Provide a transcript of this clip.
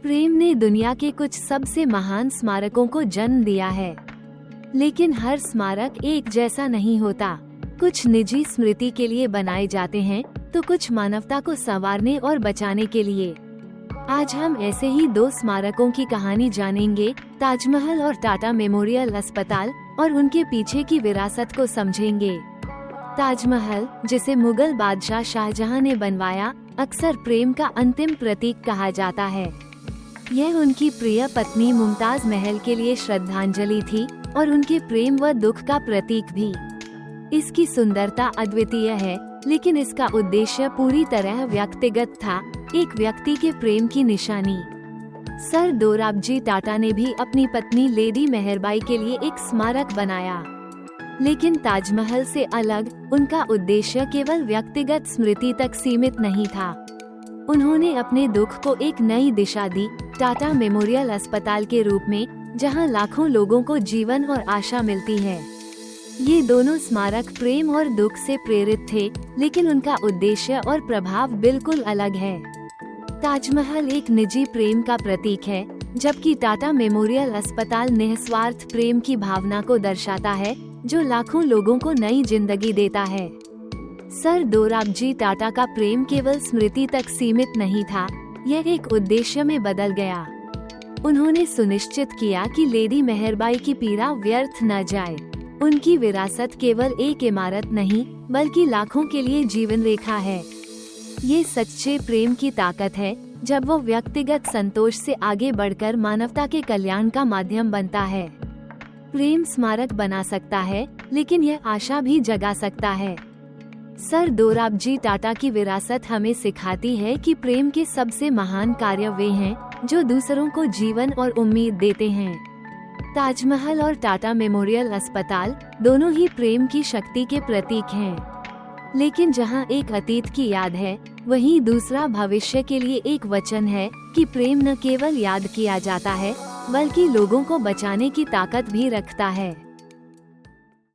प्रेम ने दुनिया के कुछ सबसे महान स्मारकों को जन्म दिया है, लेकिन हर स्मारक एक जैसा नहीं होता। कुछ निजी स्मृति के लिए बनाए जाते हैं, तो कुछ मानवता को संवारने और बचाने के लिए। आज हम ऐसे ही दो स्मारकों की कहानी जानेंगे, ताजमहल और टाटा मेमोरियल अस्पताल, और उनके पीछे की विरासत को समझेंगे। ताजमहल, जिसे मुगल बादशाह शाहजहां ने बनवाया, अक्सर प्रेम का अंतिम प्रतीक कहा जाता है। यह उनकी प्रिय पत्नी मुमताज महल के लिए श्रद्धांजलि थी और उनके प्रेम व दुख का प्रतीक भी। इसकी सुंदरता अद्वितीय है, लेकिन इसका उद्देश्य पूरी तरह व्यक्तिगत था, एक व्यक्ति के प्रेम की निशानी। सर दोराबजी टाटा ने भी अपनी पत्नी लेडी मेहरबाई के लिए एक स्मारक बनाया, लेकिन ताजमहल से अलग उनका उद्देश्य केवल व्यक्तिगत स्मृति तक सीमित नहीं था। उन्होंने अपने दुख को एक नई दिशा दी, टाटा मेमोरियल अस्पताल के रूप में, जहां लाखों लोगों को जीवन और आशा मिलती है। ये दोनों स्मारक प्रेम और दुख से प्रेरित थे, लेकिन उनका उद्देश्य और प्रभाव बिल्कुल अलग है। ताजमहल एक निजी प्रेम का प्रतीक है, जबकि टाटा मेमोरियल अस्पताल निस्वार्थ प्रेम की भावना को दर्शाता है, जो लाखों लोगों को नई जिंदगी देता है। सर दोराबजी टाटा का प्रेम केवल स्मृति तक सीमित नहीं था, यह एक उद्देश्य में बदल गया। उन्होंने सुनिश्चित किया कि लेडी मेहरबाई की पीड़ा व्यर्थ न जाए। उनकी विरासत केवल एक इमारत नहीं, बल्कि लाखों के लिए जीवन रेखा है। ये सच्चे प्रेम की ताकत है, जब वो व्यक्तिगत संतोष से आगे बढ़कर मानवता के कल्याण का माध्यम बनता है। प्रेम स्मारक बना सकता है, लेकिन यह आशा भी जगा सकता है। सर दोराबजी टाटा की विरासत हमें सिखाती है कि प्रेम के सबसे महान कार्य वे हैं, जो दूसरों को जीवन और उम्मीद देते हैं। ताजमहल और टाटा मेमोरियल अस्पताल दोनों ही प्रेम की शक्ति के प्रतीक हैं। लेकिन जहां एक अतीत की याद है, वहीं दूसरा भविष्य के लिए एक वचन है कि प्रेम न केवल याद किया जाता है, बल्कि लोगों को बचाने की ताकत भी रखता है।